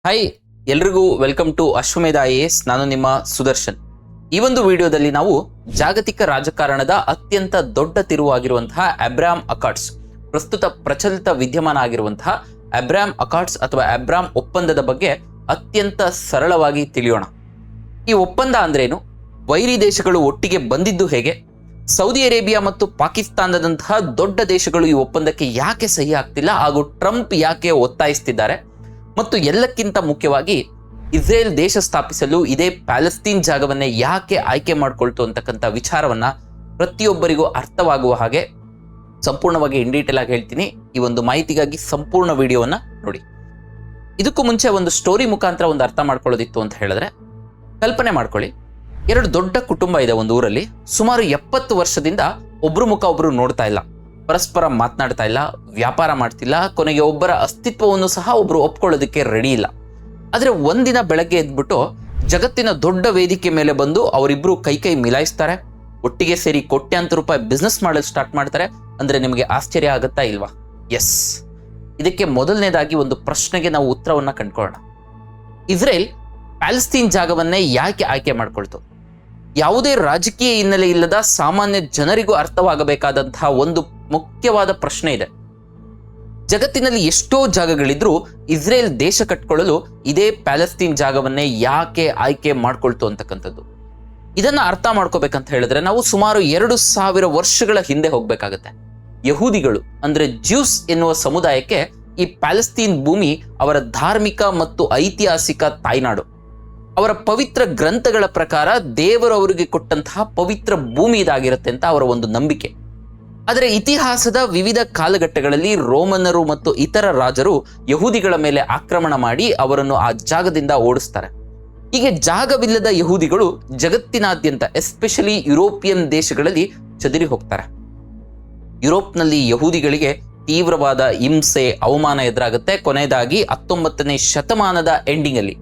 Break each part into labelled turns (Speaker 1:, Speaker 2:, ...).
Speaker 1: Hi, ಎಲ್ರಿಗೂ welcome to Ashwamedha IAS. ನಾನು ನಿಮ್ಮ ಸುದರ್ಶನ್. ಈ ಒಂದು ವಿಡಿಯೋದಲ್ಲಿ ನಾವು ಜಾಗತಿಕ ರಾಜಕಾರಣದ ಅತ್ಯಂತ ದೊಡ್ಡ ತಿರುವಾಗಿರುವಂತಹ ಅಬ್ರಾಮ್ ಅಕಾರ್ಡ್ಸ್, ಪ್ರಸ್ತುತ ಪ್ರಚಲಿತ ವಿದ್ಯಮಾನ ಆಗಿರುವಂತಹ ಅಬ್ರಾಮ್ ಅಕಾರ್ಡ್ಸ್ ಅಥವಾ ಅಬ್ರಾಮ್ ಒಪ್ಪಂದದ ಬಗ್ಗೆ ಅತ್ಯಂತ ಸರಳವಾಗಿ ತಿಳಿಯೋಣ. ಈ ಒಪ್ಪಂದ ಅಂದ್ರೇನು, ವೈರಿ ದೇಶಗಳು ಒಟ್ಟಿಗೆ ಬಂದಿದ್ದು ಹೇಗೆ, ಸೌದಿ ಅರೇಬಿಯಾ ಮತ್ತು ಪಾಕಿಸ್ತಾನದಂತಹ ದೊಡ್ಡ ದೇಶಗಳು ಈ ಒಪ್ಪಂದಕ್ಕೆ ಯಾಕೆ ಸಹಿ ಆಗ್ತಿಲ್ಲ ಹಾಗೂ ಟ್ರಂಪ್ ಯಾಕೆ ಒತ್ತಾಯಿಸ್ತಿದ್ದಾರೆ, ಮತ್ತು ಎಲ್ಲಕ್ಕಿಂತ ಮುಖ್ಯವಾಗಿ ಇಸ್ರೇಲ್ ದೇಶ ಸ್ಥಾಪಿಸಲು ಇದೇ ಪ್ಯಾಲೆಸ್ತೀನ್ ಜಾಗವನ್ನೇ ಯಾಕೆ ಆಯ್ಕೆ ಮಾಡಿಕೊಳ್ತು ಅಂತಕ್ಕಂಥ ವಿಚಾರವನ್ನ ಪ್ರತಿಯೊಬ್ಬರಿಗೂ ಅರ್ಥವಾಗುವ ಹಾಗೆ ಸಂಪೂರ್ಣವಾಗಿ ಇನ್ ಡೀಟೇಲ್ ಆಗಿ ಹೇಳ್ತೀನಿ. ಈ ಒಂದು ಮಾಹಿತಿಗಾಗಿ ಸಂಪೂರ್ಣ ವಿಡಿಯೋವನ್ನ ನೋಡಿ. ಇದಕ್ಕೂ ಮುಂಚೆ ಒಂದು ಸ್ಟೋರಿ ಮುಖಾಂತರ ಒಂದು ಅರ್ಥ ಮಾಡ್ಕೊಳ್ಳೋದಿತ್ತು ಅಂತ ಹೇಳಿದ್ರೆ, ಕಲ್ಪನೆ ಮಾಡ್ಕೊಳ್ಳಿ, ಎರಡು ದೊಡ್ಡ ಕುಟುಂಬ ಇದೆ ಒಂದು ಊರಲ್ಲಿ. ಸುಮಾರು 70 ವರ್ಷದಿಂದ ಒಬ್ರು ಮುಖ ಒಬ್ರು ನೋಡ್ತಾ ಇಲ್ಲ, ಪರಸ್ಪರ ಮಾತನಾಡ್ತಾ ಇಲ್ಲ, ವ್ಯಾಪಾರ ಮಾಡ್ತಿಲ್ಲ, ಕೊನೆಗೆ ಒಬ್ಬರ ಅಸ್ತಿತ್ವವನ್ನು ಸಹ ಒಬ್ರು ಒಪ್ಕೊಳ್ಳೋದಕ್ಕೆ ರೆಡಿ ಇಲ್ಲ. ಆದ್ರೆ ಒಂದಿನ ಬೆಳಗ್ಗೆ ಎದ್ಬಿಟ್ಟು ಜಗತ್ತಿನ ದೊಡ್ಡ ವೇದಿಕೆ ಮೇಲೆ ಬಂದು ಅವರಿಬ್ರು ಕೈ ಮಿಲಾಯಿಸ್ತಾರೆ, ಒಟ್ಟಿಗೆ ಸೇರಿ ಕೋಟ್ಯಾಂತರ ರೂಪಾಯಿ ಬಿಸ್ನೆಸ್ ಮಾಡಲು ಸ್ಟಾರ್ಟ್ ಮಾಡ್ತಾರೆ. ಅಂದ್ರೆ ನಿಮಗೆ ಆಶ್ಚರ್ಯ ಆಗುತ್ತಾ ಇಲ್ವಾ? ಎಸ್, ಇದಕ್ಕೆ ಮೊದಲನೇದಾಗಿ ಒಂದು ಪ್ರಶ್ನೆಗೆ ನಾವು ಉತ್ತರವನ್ನ ಕಂಡುಕೊಳ್ಳೋಣ. ಇಸ್ರೇಲ್ ಪ್ಯಾಲೆಸ್ತೀನ್ ಜಾಗವನ್ನೇ ಯಾಕೆ ಆಯ್ಕೆ ಮಾಡ್ಕೊಳ್ತು? ಯಾವುದೇ ರಾಜಕೀಯ ಹಿನ್ನೆಲೆ ಇಲ್ಲದ ಸಾಮಾನ್ಯ ಜನರಿಗೂ ಅರ್ಥವಾಗಬೇಕಾದಂತಹ ಒಂದು ಮುಖ್ಯವಾದ ಪ್ರಶ್ನೆ ಇದೆ. ಜಗತ್ತಿನಲ್ಲಿ ಎಷ್ಟೋ ಜಾಗಗಳಿದ್ರೂ ಇಸ್ರೇಲ್ ದೇಶ ಕಟ್ಕೊಳ್ಳಲು ಇದೇ ಪ್ಯಾಲೆಸ್ತೀನ್ ಜಾಗವನ್ನೇ ಯಾಕೆ ಆಯ್ಕೆ ಮಾಡ್ಕೊಳ್ತು ಅಂತಕ್ಕಂಥದ್ದು. ಇದನ್ನ ಅರ್ಥ ಮಾಡ್ಕೋಬೇಕಂತ ಹೇಳಿದ್ರೆ ನಾವು ಸುಮಾರು 2000 ವರ್ಷಗಳ ಹಿಂದೆ ಹೋಗ್ಬೇಕಾಗತ್ತೆ. ಯಹೂದಿಗಳು ಅಂದ್ರೆ ಜ್ಯೂಸ್ ಎನ್ನುವ ಸಮುದಾಯಕ್ಕೆ ಈ ಪ್ಯಾಲೆಸ್ತೀನ್ ಭೂಮಿ ಅವರ ಧಾರ್ಮಿಕ ಮತ್ತು ಐತಿಹಾಸಿಕ ತಾಯ್ನಾಡು. ಅವರ ಪವಿತ್ರ ಗ್ರಂಥಗಳ ಪ್ರಕಾರ ದೇವರು ಅವರಿಗೆ ಕೊಟ್ಟಂತಹ ಪವಿತ್ರ ಭೂಮಿ ಇದಾಗಿರುತ್ತೆ ಅಂತ ಅವರ ಒಂದು ನಂಬಿಕೆ. ಆದರೆ ಇತಿಹಾಸದ ವಿವಿಧ ಕಾಲಘಟ್ಟಗಳಲ್ಲಿ ರೋಮನ್ನರು ಮತ್ತು ಇತರ ರಾಜರು ಯಹೂದಿಗಳ ಮೇಲೆ ಆಕ್ರಮಣ ಮಾಡಿ ಅವರನ್ನು ಆ ಜಾಗದಿಂದ ಓಡಿಸ್ತಾರೆ. ಹೀಗೆ ಜಾಗವಿಲ್ಲದ ಯಹೂದಿಗಳು ಜಗತ್ತಿನಾದ್ಯಂತ ಎಸ್ಪೆಷಲಿ ಯುರೋಪಿಯನ್ ದೇಶಗಳಲ್ಲಿ ಚದುರಿ ಹೋಗ್ತಾರೆ. ಯುರೋಪ್ನಲ್ಲಿ ಯಹೂದಿಗಳಿಗೆ ತೀವ್ರವಾದ ಹಿಂಸೆ, ಅವಮಾನ ಎದುರಾಗುತ್ತೆ. ಕೊನೆಯದಾಗಿ 19ನೇ ಶತಮಾನದ ಎಂಡಿಂಗ್ ಅಲ್ಲಿ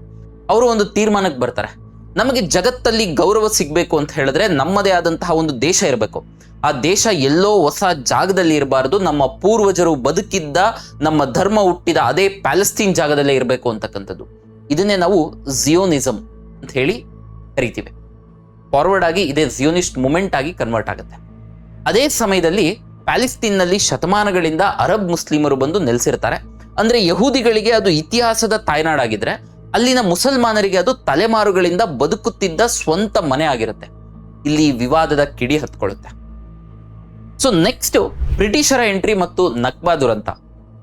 Speaker 1: ಅವರು ಒಂದು ತೀರ್ಮಾನಕ್ಕೆ ಬರ್ತಾರೆ. ನಮಗೆ ಜಗತ್ತಲ್ಲಿ ಗೌರವ ಸಿಗಬೇಕು ಅಂತ ಹೇಳಿದ್ರೆ ನಮ್ಮದೇ ಆದಂತಹ ಒಂದು ದೇಶ ಇರಬೇಕು. ಆ ದೇಶ ಎಲ್ಲೋ ಹೊಸ ಜಾಗದಲ್ಲಿ ಇರಬಾರದು, ನಮ್ಮ ಪೂರ್ವಜರು ಬದುಕಿದ್ದ, ನಮ್ಮ ಧರ್ಮ ಹುಟ್ಟಿದ ಅದೇ ಪ್ಯಾಲೆಸ್ತೀನ್ ಜಾಗದಲ್ಲೇ ಇರಬೇಕು ಅಂತಕ್ಕಂಥದ್ದು. ಇದನ್ನೇ ನಾವು ಜಿಯೋನಿಸಮ್ ಅಂತ ಹೇಳಿ ಕರಿತೀವಿ. ಫಾರ್ವರ್ಡ್ ಆಗಿ ಇದೇ ಜಿಯೋನಿಸ್ಟ್ ಮೂಮೆಂಟ್ ಆಗಿ ಕನ್ವರ್ಟ್ ಆಗುತ್ತೆ. ಅದೇ ಸಮಯದಲ್ಲಿ ಪ್ಯಾಲೆಸ್ತೀನ್ನಲ್ಲಿ ಶತಮಾನಗಳಿಂದ ಅರಬ್ ಮುಸ್ಲಿಮರು ಬಂದು ನೆಲೆಸಿರ್ತಾರೆ. ಅಂದ್ರೆ ಯಹೂದಿಗಳಿಗೆ ಅದು ಇತಿಹಾಸದ ತಾಯ್ನಾಡಾಗಿದ್ರೆ ಅಲ್ಲಿನ ಮುಸಲ್ಮಾನರಿಗೆ ಅದು ತಲೆಮಾರುಗಳಿಂದ ಬದುಕುತ್ತಿದ್ದ ಸ್ವಂತ ಮನೆ ಆಗಿರುತ್ತೆ. ಇಲ್ಲಿ ವಿವಾದದ ಕಿಡಿ ಹತ್ಕೊಳ್ಳುತ್ತೆ. ಸೊ ನೆಕ್ಸ್ಟ್ ಬ್ರಿಟಿಷರ ಎಂಟ್ರಿ ಮತ್ತು ನಕ್ಬಾ ದುರಂತ.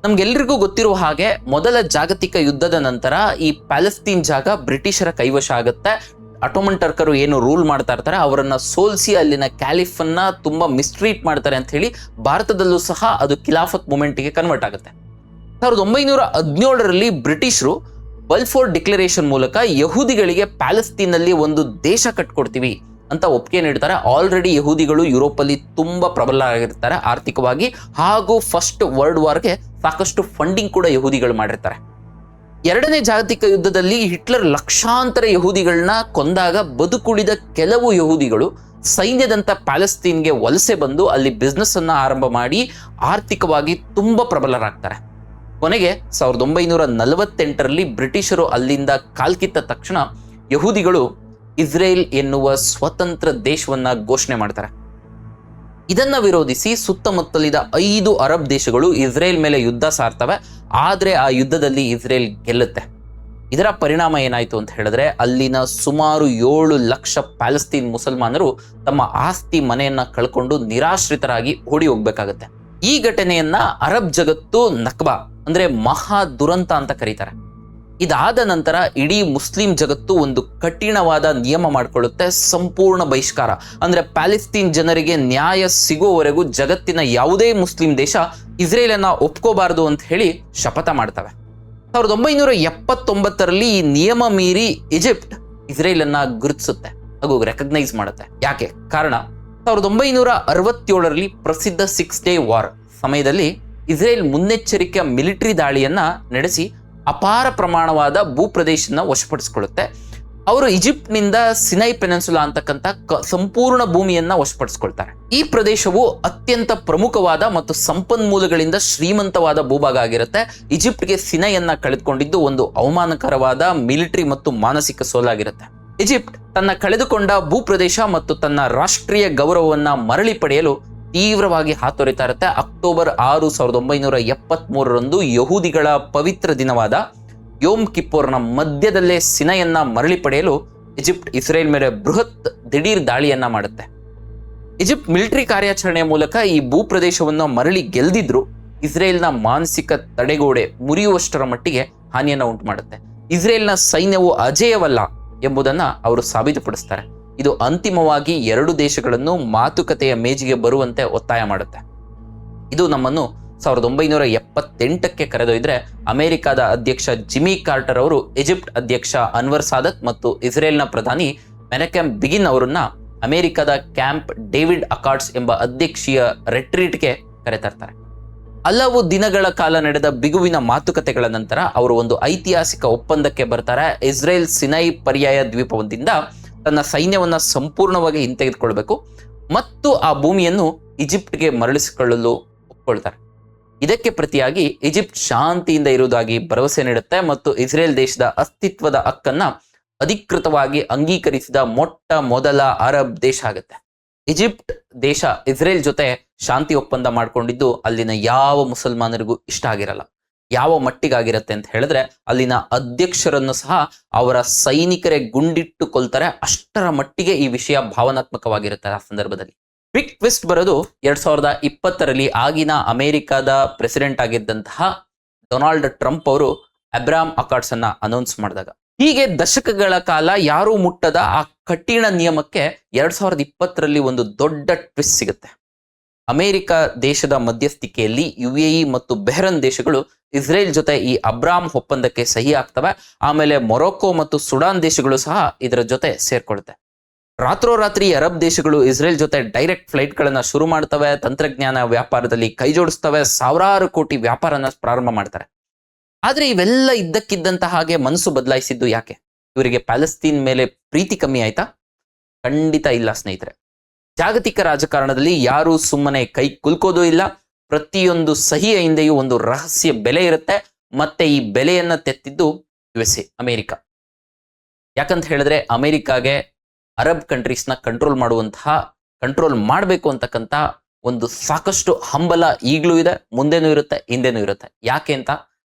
Speaker 1: ನಮ್ಗೆಲ್ರಿಗೂ ಗೊತ್ತಿರುವ ಹಾಗೆ ಮೊದಲ ಜಾಗತಿಕ ಯುದ್ಧದ ನಂತರ ಈ ಪ್ಯಾಲೆಸ್ತೀನ್ ಜಾಗ ಬ್ರಿಟಿಷರ ಕೈವಶ ಆಗುತ್ತೆ. ಅಟೋಮನ್ ಟರ್ಕರು ಏನು ರೂಲ್ ಮಾಡ್ತಾ ಇರ್ತಾರೆ ಅವರನ್ನ ಸೋಲಿಸಿ ಅಲ್ಲಿನ ಕ್ಯಾಲಿಫನ್ನ ತುಂಬಾ ಮಿಸ್ಟ್ರೀಟ್ ಮಾಡ್ತಾರೆ ಅಂತ ಹೇಳಿ ಭಾರತದಲ್ಲೂ ಸಹ ಅದು ಖಿಲಾಫತ್ ಮೂಮೆಂಟ್ಗೆ ಕನ್ವರ್ಟ್ ಆಗುತ್ತೆ. 1917ರಲ್ಲಿ ಬ್ರಿಟಿಷರು ಬಲ್ಫೋರ್ ಡಿಕ್ಲರೇಷನ್ ಮೂಲಕ ಯಹೂದಿಗಳಿಗೆ ಪ್ಯಾಲೆಸ್ತೀನ್ನಲ್ಲಿ ಒಂದು ದೇಶ ಕಟ್ಕೊಡ್ತೀವಿ ಅಂತ ಒಪ್ಪಿಗೆ ನೀಡ್ತಾರೆ. ಆಲ್ರೆಡಿ ಯಹೂದಿಗಳು ಯುರೋಪಲ್ಲಿ ತುಂಬಾ ಪ್ರಬಲರಾಗಿರ್ತಾರೆ ಆರ್ಥಿಕವಾಗಿ, ಹಾಗೂ ಫಸ್ಟ್ ವರ್ಲ್ಡ್ ವಾರ್ಗೆ ಸಾಕಷ್ಟು ಫಂಡಿಂಗ್ ಕೂಡ ಯಹೂದಿಗಳು ಮಾಡಿರ್ತಾರೆ. ಎರಡನೇ ಜಾಗತಿಕ ಯುದ್ಧದಲ್ಲಿ ಹಿಟ್ಲರ್ ಲಕ್ಷಾಂತರ ಯಹೂದಿಗಳನ್ನ ಕೊಂದಾಗ ಬದುಕುಳಿದ ಕೆಲವು ಯಹೂದಿಗಳು ಸೈನ್ಯದಂತ ಪ್ಯಾಲೆಸ್ತೀನ್ಗೆ ವಲಸೆ ಬಂದು ಅಲ್ಲಿ ಬಿಸ್ನೆಸ್ ಅನ್ನ ಆರಂಭ ಮಾಡಿ ಆರ್ಥಿಕವಾಗಿ ತುಂಬಾ ಪ್ರಬಲರಾಗ್ತಾರೆ. ಕೊನೆಗೆ 1948ರಲ್ಲಿ ಬ್ರಿಟಿಷರು ಅಲ್ಲಿಂದ ಕಾಲ್ಕಿತ್ತ ತಕ್ಷಣ ಯಹೂದಿಗಳು ಇಸ್ರೇಲ್ ಎನ್ನುವ ಸ್ವತಂತ್ರ ದೇಶವನ್ನ ಘೋಷಣೆ ಮಾಡ್ತಾರೆ. ಇದನ್ನ ವಿರೋಧಿಸಿ ಸುತ್ತಮುತ್ತಲಿದ 5 ಅರಬ್ ದೇಶಗಳು ಇಸ್ರೇಲ್ ಮೇಲೆ ಯುದ್ಧ ಸಾರ್ತವೆ. ಆದ್ರೆ ಆ ಯುದ್ಧದಲ್ಲಿ ಇಸ್ರೇಲ್ ಗೆಲ್ಲುತ್ತೆ. ಇದರ ಪರಿಣಾಮ ಏನಾಯ್ತು ಅಂತ ಹೇಳಿದ್ರೆ ಅಲ್ಲಿನ ಸುಮಾರು 7 ಲಕ್ಷ ಪ್ಯಾಲೆಸ್ತೀನ್ ಮುಸಲ್ಮಾನರು ತಮ್ಮ ಆಸ್ತಿ ಮನೆಯನ್ನ ಕಳ್ಕೊಂಡು ನಿರಾಶ್ರಿತರಾಗಿ ಓಡಿ ಹೋಗ್ಬೇಕಾಗತ್ತೆ. ಈ ಘಟನೆಯನ್ನ ಅರಬ್ ಜಗತ್ತು ನಕ್ಬಾ ಅಂದ್ರೆ ಮಹಾ ದುರಂತ ಅಂತ ಕರೀತಾರೆ. ಇದಾದ ನಂತರ ಇಡೀ ಮುಸ್ಲಿಂ ಜಗತ್ತು ಒಂದು ಕಠಿಣವಾದ ನಿಯಮ ಮಾಡಿಕೊಳ್ಳುತ್ತೆ, ಸಂಪೂರ್ಣ ಬಹಿಷ್ಕಾರ. ಅಂದ್ರೆ ಪ್ಯಾಲೆಸ್ತೀನ್ ಜನರಿಗೆ ನ್ಯಾಯ ಸಿಗುವವರೆಗೂ ಜಗತ್ತಿನ ಯಾವುದೇ ಮುಸ್ಲಿಂ ದೇಶ ಇಸ್ರೇಲನ್ನ ಒಪ್ಕೋಬಾರದು ಅಂತ ಹೇಳಿ ಶಪಥ ಮಾಡ್ತವೆ. 1979ರಲ್ಲಿ ಈ ನಿಯಮ ಮೀರಿ ಈಜಿಪ್ಟ್ ಇಸ್ರೇಲನ್ನ ಗುರುತಿಸುತ್ತೆ ಹಾಗೂ ರೆಕಗ್ನೈಸ್ ಮಾಡುತ್ತೆ. ಯಾಕೆ ಕಾರಣ, 1967ರಲ್ಲಿ ಪ್ರಸಿದ್ಧ 6 ಡೇ ವಾರ್ ಸಮಯದಲ್ಲಿ ಇಸ್ರೇಲ್ ಮುನ್ನೆಚ್ಚರಿಕೆ ಮಿಲಿಟರಿ ದಾಳಿಯನ್ನ ನಡೆಸಿ ಅಪಾರ ಪ್ರಮಾಣವಾದ ಭೂಪ್ರದೇಶನ ವಶಪಡಿಸಿಕೊಳ್ಳುತ್ತೆ. ಅವರು ಈಜಿಪ್ಟ್ನಿಂದ ಸಿನೈ ಪೆನಿನ್ಸುಲಾ ಅಂತಕ್ಕಂಥ ಸಂಪೂರ್ಣ ಭೂಮಿಯನ್ನ ವಶಪಡಿಸಿಕೊಳ್ತಾರೆ. ಈ ಪ್ರದೇಶವು ಅತ್ಯಂತ ಪ್ರಮುಖವಾದ ಮತ್ತು ಸಂಪನ್ಮೂಲಗಳಿಂದ ಶ್ರೀಮಂತವಾದ ಭೂಭಾಗ ಆಗಿರುತ್ತೆ. ಈಜಿಪ್ಟ್ಗೆ ಸಿನೈಯನ್ನ ಕಳೆದುಕೊಂಡಿದ್ದು ಒಂದು ಅವಮಾನಕರವಾದ ಮಿಲಿಟರಿ ಮತ್ತು ಮಾನಸಿಕ ಸೋಲಾಗಿರುತ್ತೆ. ಈಜಿಪ್ಟ್ ತನ್ನ ಕಳೆದುಕೊಂಡ ಭೂಪ್ರದೇಶ ಮತ್ತು ತನ್ನ ರಾಷ್ಟ್ರೀಯ ಗೌರವವನ್ನ ಮರಳಿ ಪಡೆಯಲು ತೀವ್ರವಾಗಿ ಹಾತೊರಿತಾ ಇರುತ್ತೆ. ಅಕ್ಟೋಬರ್ 6, 1973ರಂದು ಯಹೂದಿಗಳ ಪವಿತ್ರ ದಿನವಾದ ಯೋಮ್ ಕಿಪ್ಪೋರ್ನ ಮಧ್ಯದಲ್ಲೇ ಸಿನೈಯನ್ನ ಮರಳಿ ಪಡೆಯಲು ಈಜಿಪ್ಟ್ ಇಸ್ರೇಲ್ ಮೇಲೆ ಬೃಹತ್ ದಿಢೀರ್ ದಾಳಿಯನ್ನ ಮಾಡುತ್ತೆ. ಈಜಿಪ್ಟ್ ಮಿಲಿಟರಿ ಕಾರ್ಯಾಚರಣೆಯ ಮೂಲಕ ಈ ಭೂಪ್ರದೇಶವನ್ನು ಮರಳಿ ಗೆಲ್ದಿದ್ರು ಇಸ್ರೇಲ್ನ ಮಾನಸಿಕ ತಡೆಗೋಡೆ ಮುರಿಯುವಷ್ಟರ ಮಟ್ಟಿಗೆ ಹಾನಿಯನ್ನ ಉಂಟು ಮಾಡುತ್ತೆ. ಇಸ್ರೇಲ್ನ ಸೈನ್ಯವು ಅಜೇಯವಲ್ಲ ಎಂಬುದನ್ನ ಅವರು ಸಾಬೀತುಪಡಿಸ್ತಾರೆ. ಇದು ಅಂತಿಮವಾಗಿ ಎರಡು ದೇಶಗಳನ್ನು ಮಾತುಕತೆಯ ಮೇಜಿಗೆ ಬರುವಂತೆ ಒತ್ತಾಯ ಮಾಡುತ್ತೆ. ಇದು ನಮ್ಮನ್ನು 1978ಕ್ಕೆ ಕರೆದೊಯ್ದ್ರೆ ಅಮೆರಿಕದ ಅಧ್ಯಕ್ಷ ಜಿಮ್ಮಿ ಕಾರ್ಟರ್ ಅವರು ಈಜಿಪ್ಟ್ ಅಧ್ಯಕ್ಷ ಅನ್ವರ್ ಸಾದತ್ ಮತ್ತು ಇಸ್ರೇಲ್ನ ಪ್ರಧಾನಿ ಮೆನಕೆಮ್ ಬಿಗಿನ್ ಅವರನ್ನ ಅಮೆರಿಕದ ಕ್ಯಾಂಪ್ ಡೇವಿಡ್ ಅಕಾರ್ಡ್ಸ್ ಎಂಬ ಅಧ್ಯಕ್ಷೀಯ ರೆಟ್ರೀಟ್ಗೆ ಕರೆತರ್ತಾರೆ. ಹಲವು ದಿನಗಳ ಕಾಲ ನಡೆದ ಬಿಗುವಿನ ಮಾತುಕತೆಗಳ ನಂತರ ಅವರು ಒಂದು ಐತಿಹಾಸಿಕ ಒಪ್ಪಂದಕ್ಕೆ ಬರ್ತಾರೆ. ಇಸ್ರೇಲ್ ಸಿನೈ ಪರ್ಯಾಯ ದ್ವೀಪದಿಂದ ತನ್ನ ಸೈನ್ಯವನ್ನ ಸಂಪೂರ್ಣವಾಗಿ ಹಿಂತೆಗೆದುಕೊಳ್ಬೇಕು ಮತ್ತು ಆ ಭೂಮಿಯನ್ನು ಈಜಿಪ್ಟ್ಗೆ ಮರಳಿಸಿಕೊಳ್ಳಲು ಒಪ್ಕೊಳ್ತಾರೆ. ಇದಕ್ಕೆ ಪ್ರತಿಯಾಗಿ ಈಜಿಪ್ಟ್ ಶಾಂತಿಯಿಂದ ಇರುವುದಾಗಿ ಭರವಸೆ ನೀಡುತ್ತೆ ಮತ್ತು ಇಸ್ರೇಲ್ ದೇಶದ ಅಸ್ತಿತ್ವದ ಹಕ್ಕನ್ನ ಅಧಿಕೃತವಾಗಿ ಅಂಗೀಕರಿಸಿದ ಮೊಟ್ಟ ಮೊದಲ ಅರಬ್ ದೇಶ ಆಗುತ್ತೆ. ಈಜಿಪ್ಟ್ ದೇಶ ಇಸ್ರೇಲ್ ಜೊತೆ ಶಾಂತಿ ಒಪ್ಪಂದ ಮಾಡ್ಕೊಂಡಿದ್ದು ಅಲ್ಲಿನ ಯಾವ ಮುಸಲ್ಮಾನರಿಗೂ ಇಷ್ಟ ಆಗಿರಲ್ಲ. ಯಾವ ಮಟ್ಟಿಗಾಗಿರತ್ತೆ ಅಂತ ಹೇಳಿದ್ರೆ ಅಲ್ಲಿನ ಅಧ್ಯಕ್ಷರನ್ನು ಸಹ ಅವರ ಸೈನಿಕರೇ ಗುಂಡಿಟ್ಟು ಕೊಲ್ತಾರೆ. ಅಷ್ಟರ ಮಟ್ಟಿಗೆ ಈ ವಿಷಯ ಭಾವನಾತ್ಮಕವಾಗಿರುತ್ತೆ. ಆ ಸಂದರ್ಭದಲ್ಲಿ ಬಿಗ್ ಟ್ವಿಸ್ಟ್ ಬರೋದು 2020ರಲ್ಲಿ ಆಗಿನ ಅಮೆರಿಕದ ಪ್ರೆಸಿಡೆಂಟ್ ಆಗಿದ್ದಂತಹ ಡೊನಾಲ್ಡ್ ಟ್ರಂಪ್ ಅವರು ಅಬ್ರಾಮ್ ಅಕಾರ್ಡ್ಸ್ ಅನ್ನ ಅನೌನ್ಸ್ ಮಾಡಿದಾಗ, ಹೀಗೆ ದಶಕಗಳ ಕಾಲ ಯಾರೂ ಮುಟ್ಟದ ಆ ಕಠಿಣ ನಿಯಮಕ್ಕೆ 2020ರಲ್ಲಿ ಒಂದು ದೊಡ್ಡ ಟ್ವಿಸ್ಟ್ ಸಿಗುತ್ತೆ. ಅಮೆರಿಕ ದೇಶದ ಮಧ್ಯಸ್ಥಿಕೆಯಲ್ಲಿ UAE ಮತ್ತು ಬೆಹ್ರನ್ ದೇಶಗಳು ಇಸ್ರೇಲ್ ಜೊತೆ ಈ ಅಬ್ರಾಮ್ ಒಪ್ಪಂದಕ್ಕೆ ಸಹಿ ಆಗ್ತವೆ. ಆಮೇಲೆ ಮೊರೊಕ್ಕೊ ಮತ್ತು ಸುಡಾನ್ ದೇಶಗಳು ಸಹ ಇದರ ಜೊತೆ ಸೇರ್ಕೊಳುತ್ತೆ. ರಾತ್ರೋರಾತ್ರಿ ಅರಬ್ ದೇಶಗಳು ಇಸ್ರೇಲ್ ಜೊತೆ ಡೈರೆಕ್ಟ್ ಫ್ಲೈಟ್ಗಳನ್ನ ಶುರು ಮಾಡ್ತವೆ. ತಂತ್ರಜ್ಞಾನ ವ್ಯಾಪಾರದಲ್ಲಿ ಕೈ ಜೋಡಿಸ್ತವೆ. ಸಾವಿರಾರು ಕೋಟಿ ವ್ಯಾಪಾರನ ಪ್ರಾರಂಭ ಮಾಡ್ತಾರೆ. ಆದ್ರೆ ಇವೆಲ್ಲ ಇದ್ದಕ್ಕಿದ್ದಂತ ಹಾಗೆ ಮನಸ್ಸು ಬದಲಾಯಿಸಿದ್ದು ಯಾಕೆ? ಇವರಿಗೆ ಪ್ಯಾಲೆಸ್ತೀನ್ ಮೇಲೆ ಪ್ರೀತಿ ಕಮ್ಮಿ ಆಯ್ತಾ? ಖಂಡಿತ ಇಲ್ಲ ಸ್ನೇಹಿತರೆ. ಜಾಗತಿಕ ರಾಜಕಾರಣದಲ್ಲಿ ಯಾರೂ ಸುಮ್ಮನೆ ಕೈ ಕುಲ್ಕೋದು ಇಲ್ಲ. ಪ್ರತಿಯೊಂದು ಸಹಿಯ ಹಿಂದೆಯೂ ಒಂದು ರಹಸ್ಯ ಬೆಲೆ ಇರುತ್ತೆ. ಮತ್ತೆ ಈ ಬೆಲೆಯನ್ನ ತೆತ್ತಿದ್ದು USA, ಅಮೆರಿಕ. ಯಾಕಂತ ಹೇಳಿದ್ರೆ ಅಮೆರಿಕಾಗೆ ಅರಬ್ ಕಂಟ್ರೀಸ್ನ ಕಂಟ್ರೋಲ್ ಮಾಡಬೇಕು ಅಂತಕ್ಕಂಥ ಒಂದು ಸಾಕಷ್ಟು ಹಂಬಲ ಈಗಲೂ ಇದೆ, ಮುಂದೆನೂ ಇರುತ್ತೆ, ಹಿಂದೆನೂ ಇರುತ್ತೆ. ಯಾಕೆ ಅಂತ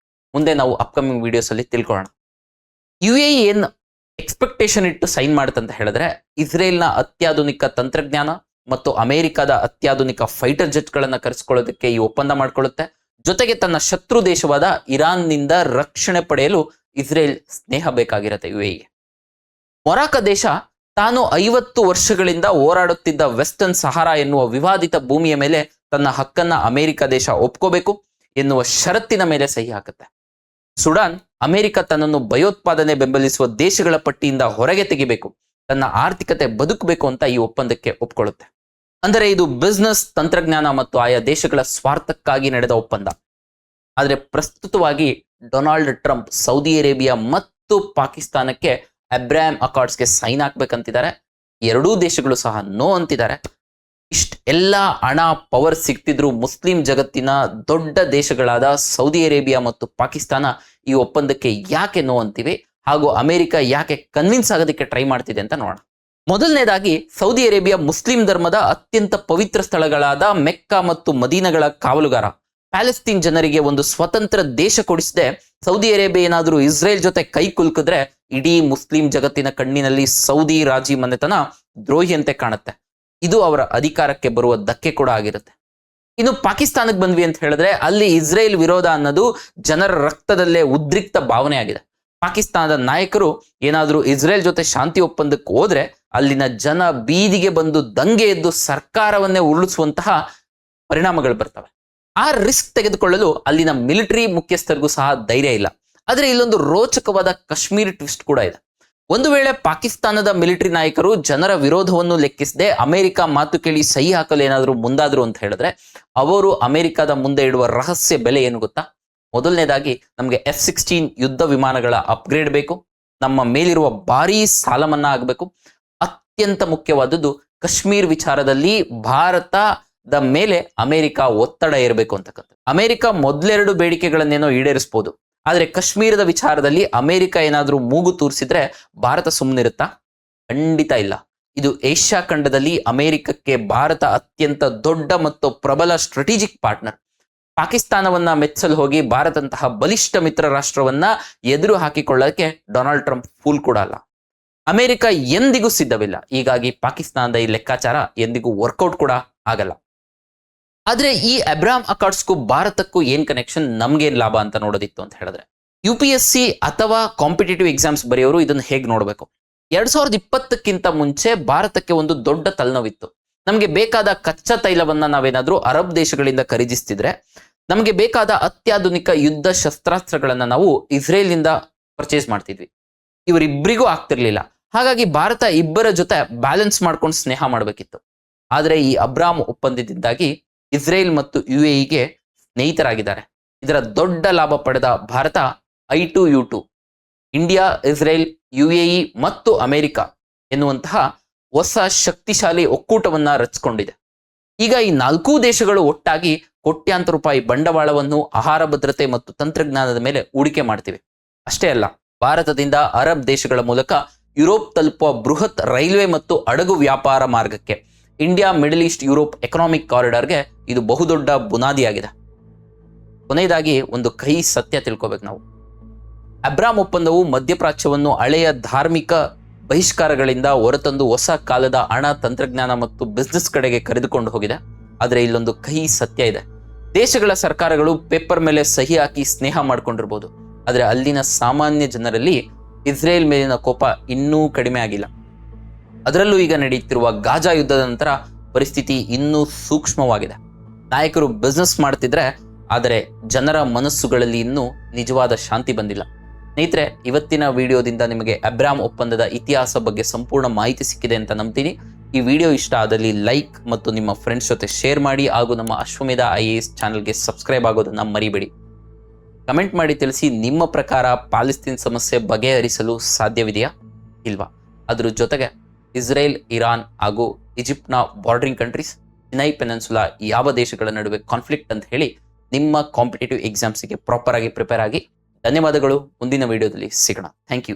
Speaker 1: ಮುಂದೆ ನಾವು ಅಪ್ಕಮಿಂಗ್ ವಿಡಿಯೋಸ್ ಅಲ್ಲಿ ತಿಳ್ಕೊಳ್ಳೋಣ. UAE ಏನ್ ಎಕ್ಸ್ಪೆಕ್ಟೇಷನ್ ಇಟ್ಟು ಸೈನ್ ಮಾಡುತ್ತಂತ ಹೇಳಿದ್ರೆ ಇಸ್ರೇಲ್ನ ಅತ್ಯಾಧುನಿಕ ತಂತ್ರಜ್ಞಾನ ಮತ್ತು ಅಮೆರಿಕದ ಅತ್ಯಾಧುನಿಕ ಫೈಟರ್ ಜೆಟ್ಗಳನ್ನ ಕರೆಸಿಕೊಳ್ಳೋದಕ್ಕೆ ಈ ಒಪ್ಪಂದ ಮಾಡಿಕೊಳ್ಳುತ್ತೆ. ಜೊತೆಗೆ ತನ್ನ ಶತ್ರು ದೇಶವಾದ ಇರಾನ್ನಿಂದ ರಕ್ಷಣೆ ಪಡೆಯಲು ಇಸ್ರೇಲ್ ಸ್ನೇಹ ಬೇಕಾಗಿರುತ್ತೆ UAEಗೆ. ಮೊರಾಕೊ ದೇಶ ತಾನು 50 ವರ್ಷಗಳಿಂದ ಹೋರಾಡುತ್ತಿದ್ದ ವೆಸ್ಟರ್ನ್ ಸಹಾರಾ ಎನ್ನುವ ವಿವಾದಿತ ಭೂಮಿಯ ಮೇಲೆ ತನ್ನ ಹಕ್ಕನ್ನ ಅಮೆರಿಕ ದೇಶ ಒಪ್ಕೋಬೇಕು ಎನ್ನುವ ಷರತ್ತಿನ ಮೇಲೆ ಸಹಿ ಹಾಕುತ್ತೆ. ಸುಡಾನ್ ಅಮೆರಿಕ ತನ್ನನ್ನು ಭಯೋತ್ಪಾದನೆ ಬೆಂಬಲಿಸುವ ದೇಶಗಳ ಪಟ್ಟಿಯಿಂದ ಹೊರಗೆ ತೆಗಿಬೇಕು, ತನ್ನ ಆರ್ಥಿಕತೆ ಬದುಕಬೇಕು ಅಂತ ಈ ಒಪ್ಪಂದಕ್ಕೆ ಒಪ್ಕೊಳ್ಳುತ್ತೆ. ಅಂದರೆ ಇದು ಬಿಸ್ನೆಸ್, ತಂತ್ರಜ್ಞಾನ ಮತ್ತು ಆಯಾ ದೇಶಗಳ ಸ್ವಾರ್ಥಕ್ಕಾಗಿ ನಡೆದ ಒಪ್ಪಂದ. ಆದರೆ ಪ್ರಸ್ತುತವಾಗಿ ಡೊನಾಲ್ಡ್ ಟ್ರಂಪ್ ಸೌದಿ ಅರೇಬಿಯಾ ಮತ್ತು ಪಾಕಿಸ್ತಾನಕ್ಕೆ ಅಬ್ರಾಮ್ ಅಕಾರ್ಡ್ಸ್ಗೆ ಸೈನ್ ಹಾಕ್ಬೇಕಂತಿದ್ದಾರೆ. ಎರಡೂ ದೇಶಗಳು ಸಹ ನೋ ಅಂತಿದ್ದಾರೆ. ಎಲ್ಲ ಹಣ ಪವರ್ ಸಿಗ್ತಿದ್ರು ಮುಸ್ಲಿಂ ಜಗತ್ತಿನ ದೊಡ್ಡ ದೇಶಗಳಾದ ಸೌದಿ ಅರೇಬಿಯಾ ಮತ್ತು ಪಾಕಿಸ್ತಾನ ಈ ಒಪ್ಪಂದಕ್ಕೆ ಯಾಕೆ ನೋ ಅಂತಿವೆ, ಹಾಗೂ ಅಮೆರಿಕ ಯಾಕೆ ಕನ್ವಿನ್ಸ್ ಆಗೋದಕ್ಕೆ ಟ್ರೈ ಮಾಡ್ತಿದೆ ಅಂತ ನೋಡೋಣ. ಮೊದಲನೇದಾಗಿ ಸೌದಿ ಅರೇಬಿಯಾ ಮುಸ್ಲಿಂ ಧರ್ಮದ ಅತ್ಯಂತ ಪವಿತ್ರ ಸ್ಥಳಗಳಾದ ಮೆಕ್ಕಾ ಮತ್ತು ಮದೀನಗಳ ಕಾವಲುಗಾರ. ಪ್ಯಾಲೆಸ್ತೀನ್ ಜನರಿಗೆ ಒಂದು ಸ್ವತಂತ್ರ ದೇಶ ಕೊಡಿಸದೆ ಸೌದಿ ಅರೇಬಿಯಾ ಏನಾದರೂ ಇಸ್ರೇಲ್ ಜೊತೆ ಕೈ ಕುಲುಕಿದ್ರೆ ಇಡೀ ಮುಸ್ಲಿಂ ಜಗತ್ತಿನ ಕಣ್ಣಿನಲ್ಲಿ ಸೌದಿ ರಾಜಿ ಮನೆತನ ದ್ರೋಹಿಯಂತೆ ಕಾಣುತ್ತೆ. ಇದು ಅವರ ಅಧಿಕಾರಕ್ಕೆ ಬರುವ ಧಕ್ಕೆ ಕೂಡ ಆಗಿರುತ್ತೆ. ಇನ್ನು ಪಾಕಿಸ್ತಾನಕ್ಕೆ ಬಂದ್ವಿ ಅಂತ ಹೇಳಿದ್ರೆ ಅಲ್ಲಿ ಇಸ್ರೇಲ್ ವಿರೋಧ ಅನ್ನೋದು ಜನರ ರಕ್ತದಲ್ಲೇ ಉದ್ರಿಕ್ತ ಭಾವನೆ ಆಗಿದೆ. ಪಾಕಿಸ್ತಾನದ ನಾಯಕರು ಏನಾದರೂ ಇಸ್ರೇಲ್ ಜೊತೆ ಶಾಂತಿ ಒಪ್ಪಂದಕ್ಕೆ ಹೋದ್ರೆ ಅಲ್ಲಿನ ಜನ ಬೀದಿಗೆ ಬಂದು ದಂಗೆ ಎದ್ದು ಸರ್ಕಾರವನ್ನೇ ಉರುಳಿಸುವಂತಹ ಪರಿಣಾಮಗಳು ಬರ್ತವೆ. ಆ ರಿಸ್ಕ್ ತೆಗೆದುಕೊಳ್ಳಲು ಅಲ್ಲಿನ ಮಿಲಿಟರಿ ಮುಖ್ಯಸ್ಥರಿಗೂ ಸಹ ಧೈರ್ಯ ಇಲ್ಲ. ಆದ್ರೆ ಇಲ್ಲೊಂದು ರೋಚಕವಾದ ಕಾಶ್ಮೀರಿ ಟ್ವಿಸ್ಟ್ ಕೂಡ ಇದೆ. ಒಂದು ವೇಳೆ ಪಾಕಿಸ್ತಾನದ ಮಿಲಿಟರಿ ನಾಯಕರು ಜನರ ವಿರೋಧವನ್ನು ಲೆಕ್ಕಿಸದೆ ಅಮೆರಿಕ ಮಾತು ಕೇಳಿ ಸಹಿ ಹಾಕಲು ಏನಾದರೂ ಮುಂದಾದ್ರು ಅಂತ ಹೇಳಿದ್ರೆ ಅವರು ಅಮೆರಿಕದ ಮುಂದೆ ಇಡುವ ರಹಸ್ಯ ಬೆಲೆ ಏನು ಗೊತ್ತಾ? ಮೊದಲನೇದಾಗಿ ನಮಗೆ F-16 ಯುದ್ಧ ವಿಮಾನಗಳ ಅಪ್ಗ್ರೇಡ್ ಬೇಕು. ನಮ್ಮ ಮೇಲಿರುವ ಭಾರೀ ಸಾಲ ಮನ್ನಾ ಆಗಬೇಕು. ಅತ್ಯಂತ ಮುಖ್ಯವಾದದ್ದು ಕಾಶ್ಮೀರ್ ವಿಚಾರದಲ್ಲಿ ಭಾರತದ ಮೇಲೆ ಅಮೆರಿಕ ಒತ್ತಡ ಇರಬೇಕು ಅಂತಕ್ಕಂಥ. ಅಮೆರಿಕ ಮೊದಲೆರಡು ಬೇಡಿಕೆಗಳನ್ನೇನೋ ಈಡೇರಿಸಬಹುದು, ಆದ್ರೆ ಕಾಶ್ಮೀರದ ವಿಚಾರದಲ್ಲಿ ಅಮೆರಿಕ ಏನಾದ್ರೂ ಮೂಗು ತೂರಿಸಿದ್ರೆ ಭಾರತ ಸುಮ್ಮನಿರುತ್ತಾ? ಖಂಡಿತ ಇಲ್ಲ. ಇದು ಏಷ್ಯಾ ಖಂಡದಲ್ಲಿ ಅಮೆರಿಕಕ್ಕೆ ಭಾರತ ಅತ್ಯಂತ ದೊಡ್ಡ ಮತ್ತು ಪ್ರಬಲ ಸ್ಟ್ರಾಟಜಿಕ್ ಪಾರ್ಟ್ನರ್. ಪಾಕಿಸ್ತಾನವನ್ನ ಮೆಚ್ಚಲು ಹೋಗಿ ಭಾರತಂತಹ ಬಲಿಷ್ಠ ಮಿತ್ರ ರಾಷ್ಟ್ರವನ್ನ ಎದುರು ಹಾಕಿಕೊಳ್ಳಕ್ಕೆ ಡೊನಾಲ್ಡ್ ಟ್ರಂಪ್ ಫೂಲ್ ಕೂಡ ಅಲ್ಲ. ಅಮೆರಿಕ ಎಂದಿಗೂ ಸಿದ್ಧವಿಲ್ಲ. ಹೀಗಾಗಿ ಪಾಕಿಸ್ತಾನದ ಈ ಲೆಕ್ಕಾಚಾರ ಎಂದಿಗೂ ವರ್ಕೌಟ್ ಕೂಡ ಆಗಲ್ಲ. ಆದ್ರೆ ಈ ಅಬ್ರಾಮ್ ಅಕಾರ್ಡ್ಸ್ಗೂ ಭಾರತಕ್ಕೂ ಏನ್ ಕನೆಕ್ಷನ್, ನಮ್ಗೇನ್ ಲಾಭ ಅಂತ ನೋಡೋದಿತ್ತು ಅಂತ ಹೇಳಿದ್ರೆ, UPSC ಅಥವಾ ಕಾಂಪಿಟೇಟಿವ್ ಎಕ್ಸಾಮ್ಸ್ ಬರೆಯೋರು ಇದನ್ನ ಹೇಗೆ ನೋಡಬೇಕು? 2020ಕ್ಕಿಂತ ಮುಂಚೆ ಭಾರತಕ್ಕೆ ಒಂದು ದೊಡ್ಡ ತಲೆನೋವಿತ್ತು. ನಮಗೆ ಬೇಕಾದ ಕಚ್ಚಾ ತೈಲವನ್ನ ನಾವೇನಾದ್ರೂ ಅರಬ್ ದೇಶಗಳಿಂದ ಖರೀದಿಸ್ತಿದ್ರೆ, ನಮಗೆ ಬೇಕಾದ ಅತ್ಯಾಧುನಿಕ ಯುದ್ಧ ಶಸ್ತ್ರಾಸ್ತ್ರಗಳನ್ನ ನಾವು ಇಸ್ರೇಲ್ನಿಂದ ಪರ್ಚೇಸ್ ಮಾಡ್ತಿದ್ವಿ. ಇವರಿಬ್ಬರಿಗೂ ಆಗ್ತಿರ್ಲಿಲ್ಲ. ಹಾಗಾಗಿ ಭಾರತ ಇಬ್ಬರ ಜೊತೆ ಬ್ಯಾಲೆನ್ಸ್ ಮಾಡ್ಕೊಂಡು ಸ್ನೇಹ ಮಾಡಬೇಕಿತ್ತು. ಆದ್ರೆ ಈ ಅಬ್ರಾಮ್ ಒಪ್ಪಂದದಿಂದಾಗಿ ಇಸ್ರೇಲ್ ಮತ್ತು UAEಗೆ ಸ್ನೇಹಿತರಾಗಿದ್ದಾರೆ. ಇದರ ದೊಡ್ಡ ಲಾಭ ಪಡೆದ Bharat I2U2 India, Israel, UAE ಮತ್ತು ಅಮೆರಿಕ ಎನ್ನುವಂತಹ ಹೊಸ ಶಕ್ತಿಶಾಲಿ ಒಕ್ಕೂಟವನ್ನ ರಚಿಸಿಕೊಂಡಿದೆ. ಈಗ ಈ 4 ದೇಶಗಳು ಒಟ್ಟಾಗಿ ಕೋಟ್ಯಾಂತರ ರೂಪಾಯಿ ಬಂಡವಾಳವನ್ನು ಆಹಾರ ಭದ್ರತೆ ಮತ್ತು ತಂತ್ರಜ್ಞಾನದ ಮೇಲೆ ಹೂಡಿಕೆ ಮಾಡ್ತಿವೆ. ಅಷ್ಟೇ ಅಲ್ಲ, ಭಾರತದಿಂದ ಅರಬ್ ದೇಶಗಳ ಮೂಲಕ ಯುರೋಪ್ ತಲುಪುವ ಬೃಹತ್ ರೈಲ್ವೆ ಮತ್ತು ಹಡಗು ವ್ಯಾಪಾರ ಮಾರ್ಗಕ್ಕೆ, India Middle East Europe economic ಕಾರಿಡಾರ್ಗೆ ಇದು ಬಹುದೊಡ್ಡ ಬುನಾದಿಯಾಗಿದೆ. ಕೊನೆಯದಾಗಿ ಒಂದು ಕಹಿ ಸತ್ಯ ತಿಳ್ಕೋಬೇಕು ನಾವು. ಅಬ್ರಾಮ್ ಒಪ್ಪಂದವು ಮಧ್ಯಪ್ರಾಚ್ಯವನ್ನು ಹಳೆಯ ಧಾರ್ಮಿಕ ಬಹಿಷ್ಕಾರಗಳಿಂದ ಹೊರತಂದು ಹೊಸ ಕಾಲದ ಹಣ, ತಂತ್ರಜ್ಞಾನ ಮತ್ತು ಬಿಸ್ನೆಸ್ ಕಡೆಗೆ ಕರೆದುಕೊಂಡು ಹೋಗಿದೆ. ಆದರೆ ಇಲ್ಲೊಂದು ಕಹಿ ಸತ್ಯ ಇದೆ. ದೇಶಗಳ ಸರ್ಕಾರಗಳು ಪೇಪರ್ ಮೇಲೆ ಸಹಿ ಹಾಕಿ ಸ್ನೇಹ ಮಾಡ್ಕೊಂಡಿರ್ಬೋದು, ಆದರೆ ಅಲ್ಲಿನ ಸಾಮಾನ್ಯ ಜನರಲ್ಲಿ ಇಸ್ರೇಲ್ ಮೇಲಿನ ಕೋಪ ಇನ್ನೂ ಕಡಿಮೆ ಆಗಿಲ್ಲ. ಅದರಲ್ಲೂ ಈಗ ನಡೆಯುತ್ತಿರುವ ಗಾಜಾ ಯುದ್ಧದ ನಂತರ ಪರಿಸ್ಥಿತಿ ಇನ್ನೂ ಸೂಕ್ಷ್ಮವಾಗಿದೆ. ನಾಯಕರು ಬಿಸ್ನೆಸ್ ಮಾಡ್ತಿದ್ರೆ, ಆದರೆ ಜನರ ಮನಸ್ಸುಗಳಲ್ಲಿ ಇನ್ನೂ ನಿಜವಾದ ಶಾಂತಿ ಬಂದಿಲ್ಲ. ಸ್ನೇಹಿತರೆ, ಇವತ್ತಿನ ವಿಡಿಯೋದಿಂದ ನಿಮಗೆ ಅಬ್ರಾಮ್ ಒಪ್ಪಂದದ ಇತಿಹಾಸ ಬಗ್ಗೆ ಸಂಪೂರ್ಣ ಮಾಹಿತಿ ಸಿಕ್ಕಿದೆ ಅಂತ ನಂಬ್ತೀನಿ. ಈ ವಿಡಿಯೋ ಇಷ್ಟ ಆದಲ್ಲಿ ಲೈಕ್ ಮತ್ತು ನಿಮ್ಮ ಫ್ರೆಂಡ್ಸ್ ಜೊತೆ ಶೇರ್ ಮಾಡಿ, ಹಾಗೂ ನಮ್ಮ ಅಶ್ವಮೇಧ IAS ಚಾನಲ್ಗೆ ಸಬ್ಸ್ಕ್ರೈಬ್ ಆಗೋದನ್ನ ಮರಿಬೇಡಿ. ಕಮೆಂಟ್ ಮಾಡಿ ತಿಳಿಸಿ, ನಿಮ್ಮ ಪ್ರಕಾರ ಪಾಲೆಸ್ತೇನ್ ಸಮಸ್ಯೆ ಬಗೆಹರಿಸಲು ಸಾಧ್ಯವಿದೆಯಾ ಇಲ್ವಾ? ಅದ್ರ ಜೊತೆಗೆ ಇಸ್ರೇಲ್, ಇರಾನ್ ಹಾಗೂ ಈಜಿಪ್ಟ್ನ ಬಾರ್ಡರಿಂಗ್ ಕಂಟ್ರೀಸ್, ಸಿನೈ ಪೆನಿನ್ಸುಲಾ ಯಾವ ದೇಶಗಳ ನಡುವೆ ಕಾನ್ಫ್ಲಿಕ್ಟ್ ಅಂತ ಹೇಳಿ ನಿಮ್ಮ ಕಾಂಪಿಟೇಟಿವ್ ಎಕ್ಸಾಮ್ಸ್ಗೆ ಪ್ರಾಪರ್ ಆಗಿ ಪ್ರಿಪೇರ್ ಆಗಿ. ಧನ್ಯವಾದಗಳು. ಮುಂದಿನ ವಿಡಿಯೋದಲ್ಲಿ ಸಿಗೋಣ. Thank you.